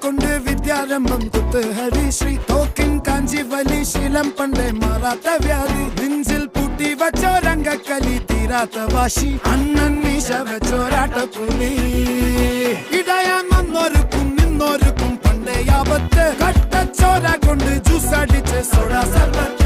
കൊണ്ട് വിദ്യാരംഭം കുത്തുഹരിശ്രീ തോക്കിൻ കാഞ്ചി വലി ശീലം പണ്ടേ മാറാത്ത വ്യാധി നെഞ്ചിൽ പൂട്ടി വച്ചോരംഗക്കലി തീരാത്ത വാശി അണ്ണൻ മീശ വെച്ചോരാട്ടപ്പുലി ഇടയാൻ വന്നോർക്കും നിന്നോർക്കും പണ്ടേ ആപത്ത് കട്ടച്ചോര കൊണ്ട് ജ്യൂസ് അടിച്ച് സോഡ സർബത്ത്